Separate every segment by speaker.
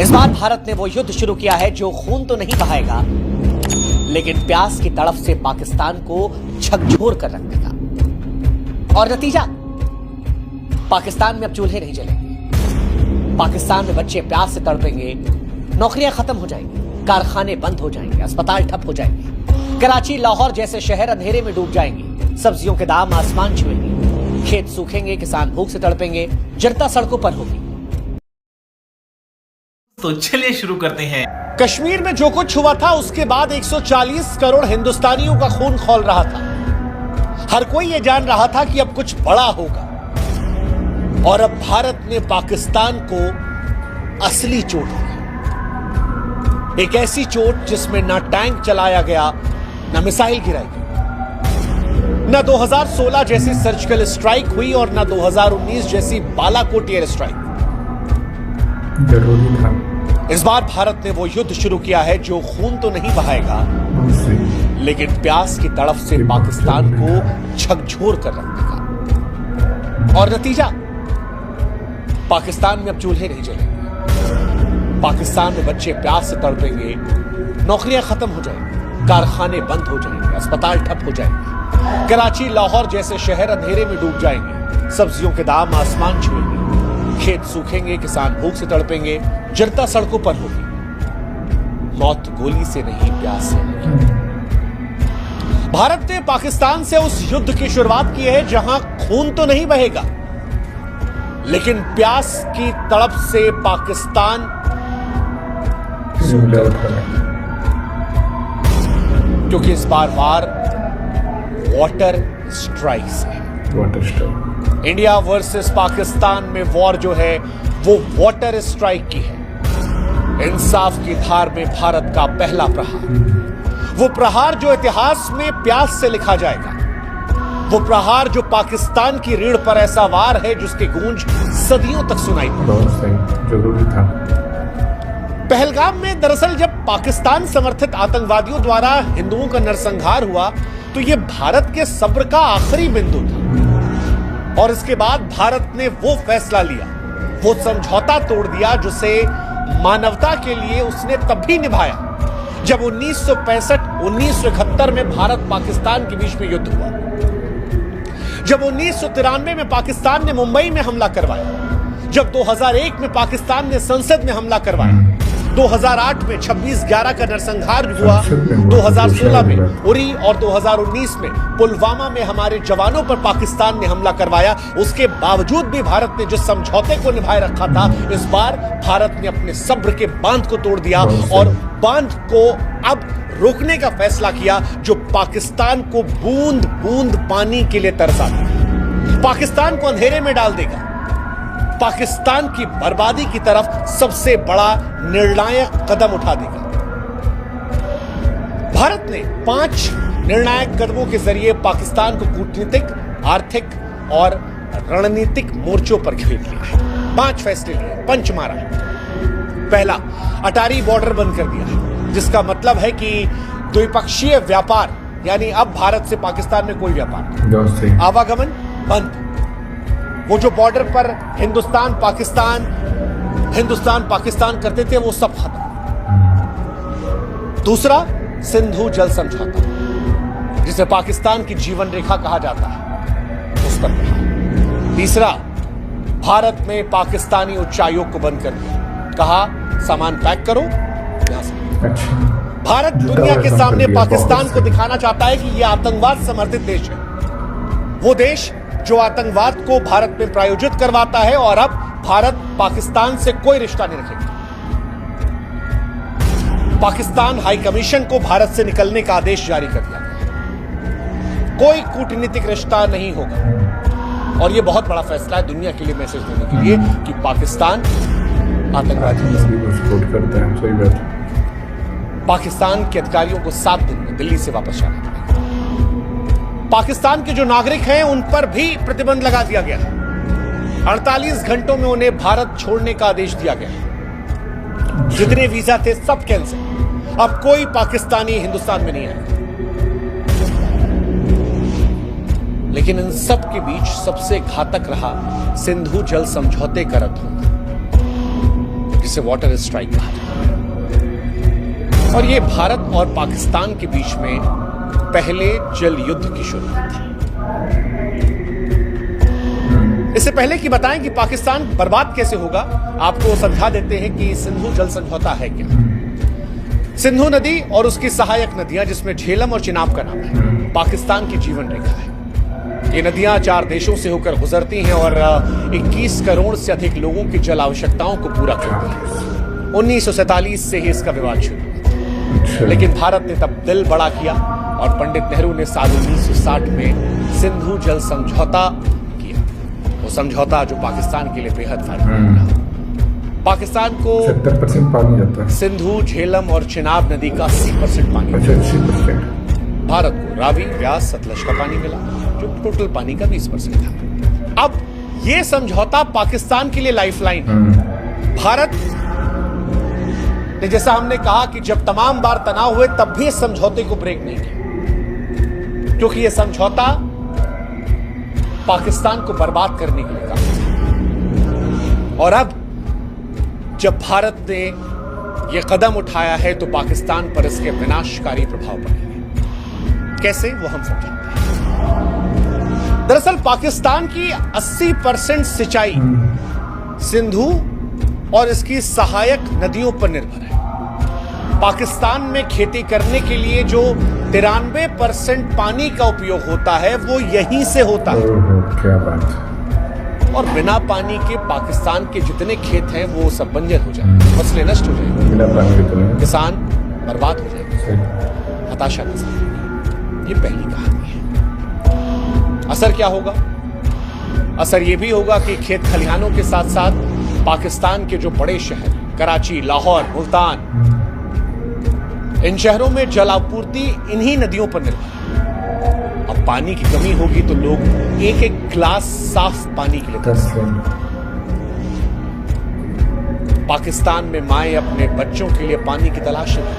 Speaker 1: इस बार भारत ने वो युद्ध शुरू किया है जो खून तो नहीं बहाएगा, लेकिन प्यास की तड़फ से पाकिस्तान को झकझोर कर रख देगा। और नतीजा, पाकिस्तान में अब चूल्हे नहीं जलेंगे, पाकिस्तान में बच्चे प्यास से तड़पेंगे, नौकरियां खत्म हो जाएंगी, कारखाने बंद हो जाएंगे, अस्पताल ठप हो जाएंगे, कराची लाहौर जैसे शहर अंधेरे में डूब जाएंगे, सब्जियों के दाम आसमान छुएंगे, खेत सूखेंगे, किसान भूख से तड़पेंगे, जनता सड़कों पर होगी।
Speaker 2: तो चलिए शुरू करते हैं।
Speaker 3: कश्मीर में जो कुछ हुआ था उसके बाद 140 करोड़ हिंदुस्तानियों का खून खौल रहा था। हर कोई ये जान रहा था कि अब कुछ बड़ा होगा, और अब भारत ने पाकिस्तान को असली चोट दी। एक ऐसी चोट जिसमें ना टैंक चलाया गया, ना मिसाइल गिराई गई, ना 2016 जैसी सर्जिकल स्ट्राइक हुई और ना 2019 जैसी बालाकोट एयर स्ट्राइक।
Speaker 4: जरूरी था।
Speaker 3: इस बार भारत ने वो युद्ध शुरू किया है जो खून तो नहीं बहाएगा, लेकिन प्यास की तड़फ से पाकिस्तान को झकझोर कर रख देगा। और नतीजा, पाकिस्तान में अब चूल्हे नहीं जलेंगे, पाकिस्तान में बच्चे प्यास से तड़पेंगे, नौकरियां खत्म हो जाएंगी, कारखाने बंद हो जाएंगे, अस्पताल ठप हो जाएंगे, कराची लाहौर जैसे शहर अंधेरे में डूब जाएंगे, सब्जियों के दाम आसमान छुएंगे, खेत सूखेंगे, किसान भूख से तड़पेंगे, जनता सड़कों पर होगी। मौत गोली से नहीं, प्यास से नहीं। भारत ने पाकिस्तान से उस युद्ध की शुरुआत की है जहां खून तो नहीं बहेगा, लेकिन प्यास की तड़प से पाकिस्तान क्योंकि इस बार वार वाटर स्ट्राइक से,
Speaker 4: water strike.
Speaker 3: India versus Pakistan में वॉर जो है वो वाटर स्ट्राइक की है। इंसाफ की धार में भारत का पहला प्रहार, वो प्रहार जो इतिहास में प्यास से लिखा जाएगा, वो प्रहार जो पाकिस्तान की रीढ़ पर ऐसा वार है जिसकी गूंज सदियों तक सुनाई पड़ी।
Speaker 4: जरूरी था।
Speaker 3: पहलगाम में दरअसल जब पाकिस्तान समर्थित आतंकवादियों द्वारा हिंदुओं का नरसंहार हुआ तो यह भारत के सब्र का आखिरी बिंदु था। और इसके बाद भारत ने वो फैसला लिया, वो समझौता तोड़ दिया जिसे मानवता के लिए उसने तब भी निभाया जब 1965-1971 में भारत पाकिस्तान के बीच में युद्ध हुआ, जब 1993 में पाकिस्तान ने मुंबई में हमला करवाया, जब 2001 में पाकिस्तान ने संसद में हमला करवाया, 2008 में 26/11 का नरसंहार हुआ, 2016 में उरी और 2019 में पुलवामा में हमारे जवानों पर पाकिस्तान ने हमला करवाया। उसके बावजूद भी भारत ने जिस समझौते को निभाए रखा था, इस बार भारत ने अपने सब्र के बांध को तोड़ दिया और बांध को अब रोकने का फैसला किया जो पाकिस्तान को बूंद बूंद पानी के लिए तरसा देगा, पाकिस्तान को अंधेरे में डाल देगा, पाकिस्तान की बर्बादी की तरफ सबसे बड़ा निर्णायक कदम उठा देगा। भारत ने 5 निर्णायक कदमों के जरिए पाकिस्तान को कूटनीतिक, आर्थिक और रणनीतिक मोर्चों पर घेर लिया है। 5 फैसले लिए, पंच मारा। पहला, अटारी बॉर्डर बंद कर दिया, जिसका मतलब है कि द्विपक्षीय व्यापार, यानी अब भारत से पाकिस्तान में कोई व्यापार नहीं, आवागमन बंद। वो जो बॉर्डर पर हिंदुस्तान पाकिस्तान करते थे वो सब खत्म। दूसरा, सिंधु जल समझौता, जिसे पाकिस्तान की जीवन रेखा कहा जाता है, उस पर कहा। तीसरा, भारत में पाकिस्तानी उच्चायोग को बंद कर दिया, कहा सामान पैक करो यहां से। भारत दुनिया के सामने पाकिस्तान को दिखाना चाहता है कि यह आतंकवाद समर्थित देश है, वो देश जो आतंकवाद को भारत में प्रायोजित करवाता है, और अब भारत पाकिस्तान से कोई रिश्ता नहीं रखेगा। पाकिस्तान हाई कमीशन को भारत से निकलने का आदेश जारी कर दिया गया, कोई कूटनीतिक रिश्ता नहीं होगा। और यह बहुत बड़ा फैसला है दुनिया के लिए मैसेज देने के लिए कि पाकिस्तान आतंकवादी
Speaker 4: करता है। सही बात।
Speaker 3: पाकिस्तान के अधिकारियों को 7 दिन में दिल्ली से वापस जाना पड़ेगा। पाकिस्तान के जो नागरिक हैं उन पर भी प्रतिबंध लगा दिया गया, 48 घंटों में उन्हें भारत छोड़ने का आदेश दिया गया। जितने वीजा थे सब कैंसिल, अब कोई पाकिस्तानी हिंदुस्तान में नहीं आएगा। लेकिन इन सब के बीच सबसे घातक रहा सिंधु जल समझौते का रद्द होना, जिसे वाटर स्ट्राइक कहा जाता है। और ये भारत और पाकिस्तान के बीच में पहले जल युद्ध की शुरुआत थी। इससे पहले कि बताएं कि पाकिस्तान बर्बाद कैसे होगा, आपको समझा देते हैं कि सिंधु जल समझौता है क्या। सिंधु नदी और उसकी सहायक नदियां, जिसमें झेलम और चिनाब का नाम है, पाकिस्तान की जीवन रेखा है। ये नदियां 4 देशों से होकर गुजरती हैं और 21 करोड़ से अधिक लोगों की जल आवश्यकताओं को पूरा करती हैं। 1947 से ही इसका विवाद शुरू हुआ, लेकिन भारत ने तब दिल बड़ा किया और पंडित नेहरू ने साल 1960 में सिंधु जल समझौता किया। वो समझौता जो पाकिस्तान के लिए बेहद फायदेमंद रहा। पाकिस्तान को
Speaker 4: 70% पानी जाता है।
Speaker 3: सिंधु, झेलम और चिनाब नदी का 80% पानी,
Speaker 4: 80%।
Speaker 3: भारत को रावी, व्यास, सतलज का पानी मिला, जो टोटल पानी का 20% था। अब यह समझौता पाकिस्तान के लिए लाइफलाइन है। भारत ने, जैसा हमने कहा कि जब तमाम बार तनाव हुए तब भी इस समझौते को ब्रेक नहीं किया, क्योंकि यह समझौता पाकिस्तान को बर्बाद करने के लिए काम था। और अब जब भारत ने यह कदम उठाया है तो पाकिस्तान पर इसके विनाशकारी प्रभाव पड़ेंगे। कैसे, वो हम समझाते हैं। दरअसल पाकिस्तान की 80% सिंचाई सिंधु और इसकी सहायक नदियों पर निर्भर है। पाकिस्तान में खेती करने के लिए जो 93% पानी का उपयोग होता है वो यहीं से होता है।
Speaker 4: क्या बात है।
Speaker 3: और बिना पानी के पाकिस्तान के जितने खेत हैं वो सब बंजर हो जाएंगे, फसलें नष्ट हो जाएंगी,
Speaker 4: बिना पानी के तो नहीं।
Speaker 3: किसान बर्बाद हो जाएंगे, हताशा के साथ। ये पहली कहानी है। असर क्या होगा? असर यह भी होगा कि खेत खलिहानों के साथ साथ पाकिस्तान के जो बड़े शहर, कराची, लाहौर, मुल्तान, इन शहरों में जल आपूर्ति इन्हीं नदियों पर निर्भर है। अब पानी की कमी होगी तो लोग एक एक गिलास साफ पानी के लिए तरसते हैं। पाकिस्तान में माएं अपने बच्चों के लिए पानी की तलाश में,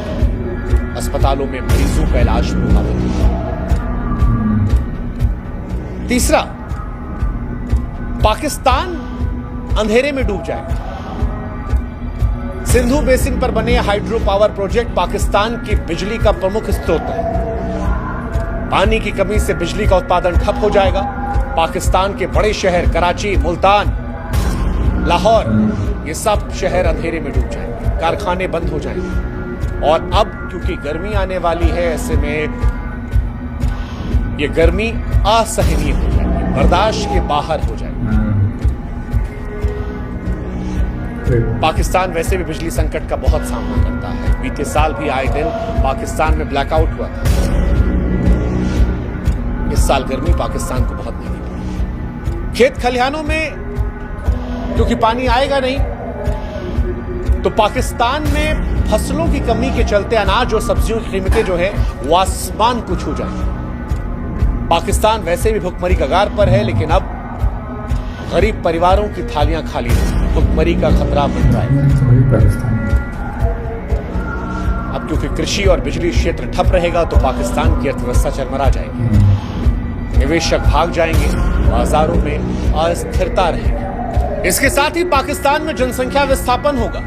Speaker 3: अस्पतालों में मरीजों का इलाज प्रभावित होता है। तीसरा, पाकिस्तान अंधेरे में डूब जाएगा। सिंधु बेसिन पर बने हाइड्रो पावर प्रोजेक्ट पाकिस्तान की बिजली का प्रमुख स्रोत है। पानी की कमी से बिजली का उत्पादन ठप हो जाएगा। पाकिस्तान के बड़े शहर कराची, मुल्तान, लाहौर, ये सब शहर अंधेरे में डूब जाएंगे, कारखाने बंद हो जाएंगे। और अब क्योंकि गर्मी आने वाली है, ऐसे में ये गर्मी असहनीय हो जाएगी, बर्दाश्त के बाहर हो जाएगी। पाकिस्तान वैसे भी बिजली संकट का बहुत सामना करता है। बीते साल भी आए दिन पाकिस्तान में ब्लैकआउट हुआ था। इस साल गर्मी पाकिस्तान को बहुत महंगी पड़ी। खेत खलिहानों में क्योंकि पानी आएगा नहीं, तो पाकिस्तान में फसलों की कमी के चलते अनाज और सब्जियों की कीमतें जो है वो आसमान को छू जाएंगी। पाकिस्तान वैसे भी भुखमरी कगार पर है, लेकिन अब गरीब परिवारों की थालियां खाली हैं, भुखमरी का खतरा बन रहा है। अब क्योंकि कृषि और बिजली क्षेत्र ठप रहेगा तो पाकिस्तान की अर्थव्यवस्था चरमरा जाएगी, निवेशक भाग जाएंगे, बाजारों में अस्थिरता रहेगी। इसके साथ ही पाकिस्तान में जनसंख्या विस्थापन होगा,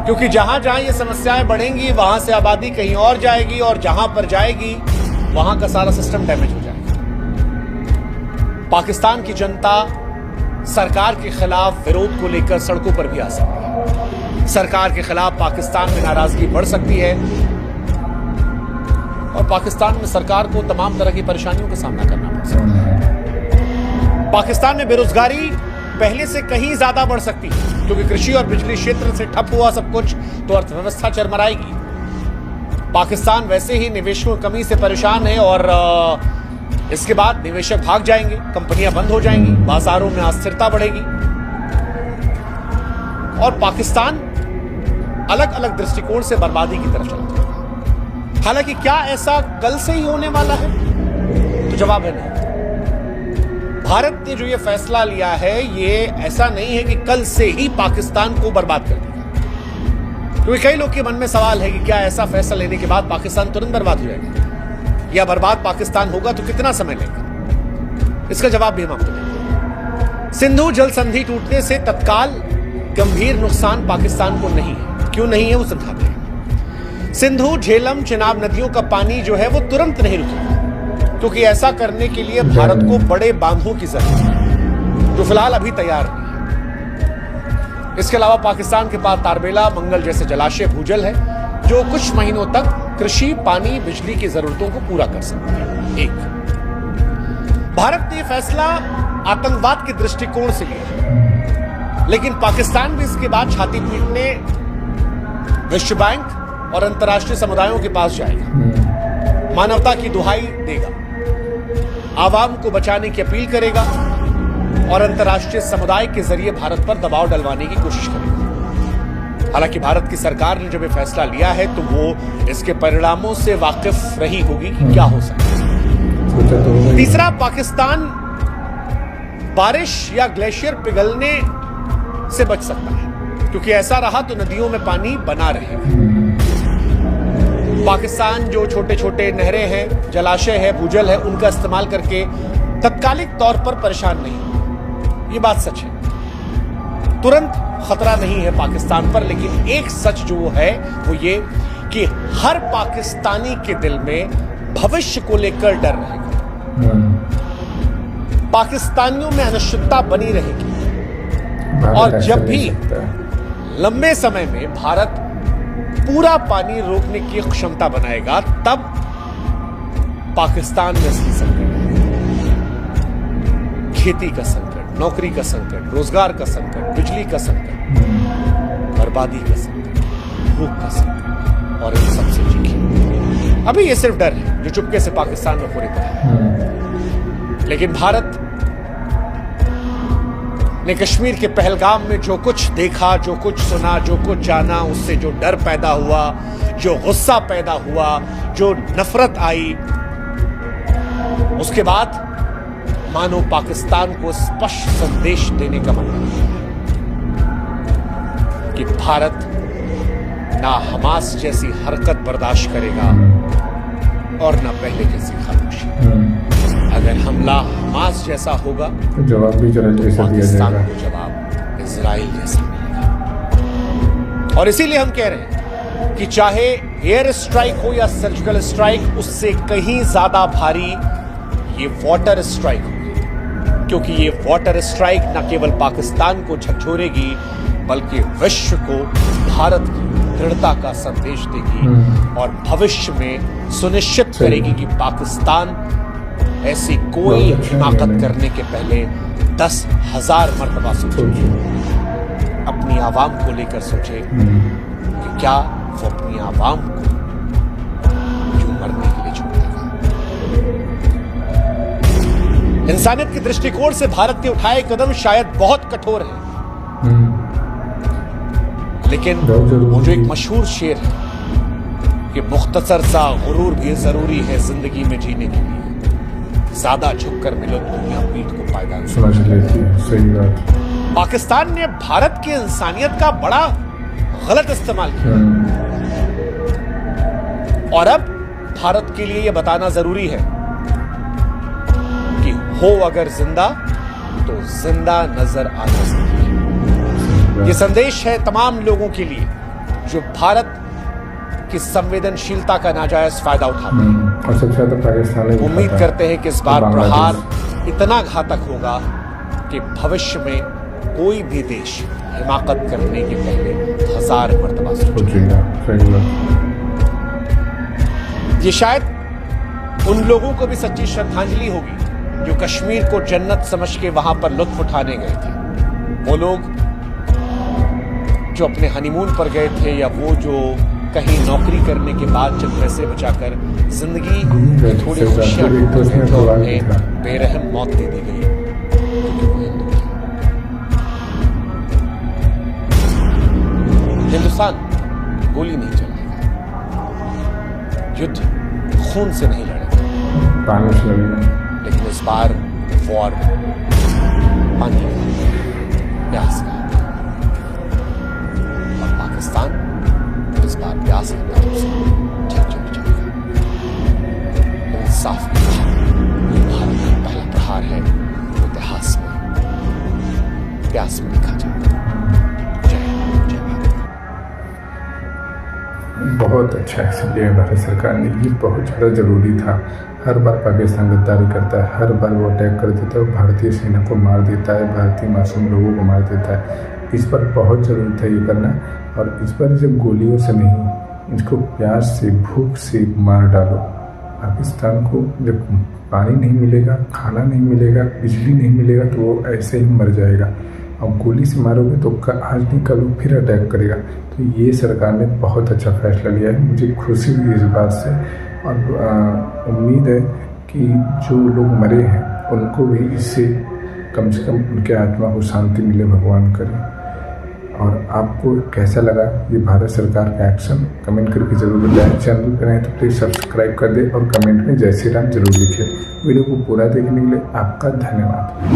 Speaker 3: क्योंकि जहां जहां ये समस्याएं बढ़ेंगी वहां से आबादी कहीं और जाएगी, और जहां पर जाएगी वहां का सारा सिस्टम डैमेज हो जाएगा। पाकिस्तान की जनता सरकार के खिलाफ विरोध को लेकर सड़कों पर भी आ सकती है। सरकार के खिलाफ पाकिस्तान में नाराजगी बढ़ सकती है और पाकिस्तान में सरकार को तमाम तरह की परेशानियों का सामना करना पड़ सकता है। पाकिस्तान में बेरोजगारी पहले से कहीं ज्यादा बढ़ सकती है, क्योंकि कृषि और बिजली क्षेत्र से ठप हुआ सब कुछ तो अर्थव्यवस्था चरमराएगी। पाकिस्तान वैसे ही निवेशकों की कमी से परेशान है और इसके बाद निवेशक भाग जाएंगे, कंपनियां बंद हो जाएंगी, बाजारों में अस्थिरता बढ़ेगी और पाकिस्तान अलग अलग दृष्टिकोण से बर्बादी की तरफ चला जाएगा। हालांकि क्या ऐसा कल से ही होने वाला है? तो जवाब है नहीं। भारत ने जो ये फैसला लिया है, ये ऐसा नहीं है कि कल से ही पाकिस्तान को बर्बाद कर देगा। क्योंकि कई लोग के मन में सवाल है कि क्या ऐसा फैसला लेने के बाद पाकिस्तान तुरंत बर्बाद हो जाएगा, या बर्बाद पाकिस्तान होगा तो कितना समय लेगा? इसका जवाब भी हम आपको देंगे। सिंधु जल संधि टूटने से तत्काल गंभीर नुकसान पाकिस्तान को नहीं है। क्यों नहीं है वो समझाते हैं। सिंधु, झेलम, चिनाब नदियों का पानी जो है वो तुरंत नहीं रुकेगा, क्योंकि ऐसा करने के लिए भारत को बड़े बांधों की जरूरत है, जो फिलहाल अभी तैयार नहीं है। इसके अलावा पाकिस्तान के पास तारबेला, मंगल जैसे जलाशय, भूजल है, जो कुछ महीनों तक कृषि, पानी, बिजली की जरूरतों को पूरा कर सकते हैं। एक, भारत ने फैसला आतंकवाद के दृष्टिकोण से लिया, लेकिन पाकिस्तान भी इसके बाद छाती पीटने विश्व बैंक और अंतर्राष्ट्रीय समुदायों के पास जाएगा, मानवता की दुहाई देगा, आवाम को बचाने की अपील करेगा और अंतर्राष्ट्रीय समुदाय के जरिए भारत पर दबाव डलवाने की कोशिश करेगा। हालांकि भारत की सरकार ने जब ये फैसला लिया है तो वो इसके परिणामों से वाकिफ रही होगी कि क्या हो सकता है। तीसरा, पाकिस्तान बारिश या ग्लेशियर पिघलने से बच सकता है, क्योंकि ऐसा रहा तो नदियों में पानी बना रहेगा। पाकिस्तान जो छोटे छोटे नहरें हैं, जलाशय है, भूजल है, उनका इस्तेमाल करके तत्कालिक तौर पर परेशान नहीं। ये बात सच है, तुरंत खतरा नहीं है पाकिस्तान पर, लेकिन एक सच जो है वो ये कि हर पाकिस्तानी के दिल में भविष्य को लेकर डर रहेगा। पाकिस्तानियों में अनिश्चितता बनी रहेगी, और जब भी लंबे समय में भारत पूरा पानी रोकने की क्षमता बनाएगा, तब पाकिस्तान में असली संकट, खेती का संकट, नौकरी का संकट, रोजगार का संकट, बिजली का संकट, बर्बादी का संकट, भूख का संकट, और इन सबसे चीखें। अभी ये सिर्फ डर है जो चुपके से पाकिस्तान में पूरी तरह, लेकिन भारत ने कश्मीर के पहलगाम में जो कुछ देखा, जो कुछ सुना, जो कुछ जाना, उससे जो डर पैदा हुआ, जो गुस्सा पैदा हुआ, जो नफरत आई, उसके बाद मानो पाकिस्तान को स्पष्ट संदेश देने का मन है कि भारत ना हमास जैसी हरकत बर्दाश्त करेगा और ना पहले जैसी खामोशी। अगर हमला हमास जैसा होगा
Speaker 4: तो जवाब भी
Speaker 3: पाकिस्तान को जवाब इजराइल जैसा मिलेगा। और इसीलिए हम कह रहे हैं कि चाहे एयर स्ट्राइक हो या सर्जिकल स्ट्राइक, उससे कहीं ज्यादा भारी ये वाटर स्ट्राइक होगी, क्योंकि ये वाटर स्ट्राइक न केवल पाकिस्तान को झकझोरेगी बल्कि विश्व को भारत की दृढ़ता का संदेश देगी और भविष्य में सुनिश्चित करेगी कि पाकिस्तान ऐसी कोई हिमाकत करने के पहले 10,000 मर्तबा सोचे, अपनी आवाम को लेकर सोचे कि क्या वो अपनी आवाम को क्यों मरने के लिए छोड़ देगा। इंसानियत के दृष्टिकोण से भारत के उठाए कदम शायद बहुत कठोर है, लेकिन वो जो एक मशहूर शेर है कि मुख्तसर सा गुरूर भी जरूरी है जिंदगी में जीने के लिए, ज्यादा झुककर मिलो दुनिया पीठ को पायदान समझ लेती है। सही बात। पाकिस्तान ने भारत की इंसानियत का बड़ा गलत इस्तेमाल किया, और अब भारत के लिए यह बताना जरूरी है कि हो अगर जिंदा तो जिंदा नजर आना जरूरी है। यह संदेश है तमाम लोगों के लिए जो भारत की संवेदनशीलता का नाजायज फायदा उठाते हैं।
Speaker 4: और सबसे ज्यादा पाकिस्तान
Speaker 3: उम्मीद करते हैं कि इस बार प्रहार इतना घातक होगा कि भविष्य में कोई भी देश हिमाकत करने के पहले 1000 मर्तबा सोचेगा। ये शायद उन लोगों को भी सच्ची श्रद्धांजलि होगी जो कश्मीर को जन्नत समझ के वहां पर लुत्फ उठाने गए थे। वो लोग जो अपने हनीमून पर गए थे, या वो जो कहीं नौकरी करने के बाद जब पैसे बचाकर जिंदगी में थोड़ी खुशियां ढूंढते तो उन्हें बेरहम मौत दे दी गई। हिंदुस्तान गोली नहीं चलाएगा, युद्ध खून से नहीं लड़ेगा,
Speaker 4: पानी से लड़ेगा,
Speaker 3: लेकिन इस बार वॉर पानी प्यास का, और पाकिस्तान इस बार प्यास के नाम से झकझोर जाएगा। इंसाफ की भारत का पहला प्रहार है इतिहास में, प्यास में लिखा जाएगा।
Speaker 4: बहुत अच्छा एक्शन लिया है भारत सरकार ने। ये बहुत ज़्यादा ज़रूरी था। हर बार पाकिस्तान गद्दारी करता है, हर बार वो अटैक कर देता है, भारतीय सेना को मार देता है, भारतीय मासूम लोगों को मार देता है। इस पर बहुत ज़रूरी था ये करना। और इस पर जब गोलियों से नहीं, इसको प्यार से, भूख से मार डालो। पाकिस्तान को जब पानी नहीं मिलेगा, खाना नहीं मिलेगा, बिजली नहीं मिलेगा तो वो ऐसे ही मर जाएगा। और गोली से मारोगे तो आज नहीं कल वो फिर अटैक करेगा। तो ये सरकार ने बहुत अच्छा फैसला लिया है। मुझे खुशी हुई इस बात से और उम्मीद है कि जो लोग मरे हैं उनको भी इससे कम से कम उनके आत्मा को शांति मिले, भगवान करे। और आपको कैसा लगा ये भारत सरकार का एक्शन, कमेंट करके जरूर बताएं। चैनल पर आए तो प्लीज़ सब्सक्राइब कर दें और कमेंट में जय श्री राम जरूर लिखें। वीडियो को पूरा देखने के लिए आपका धन्यवाद।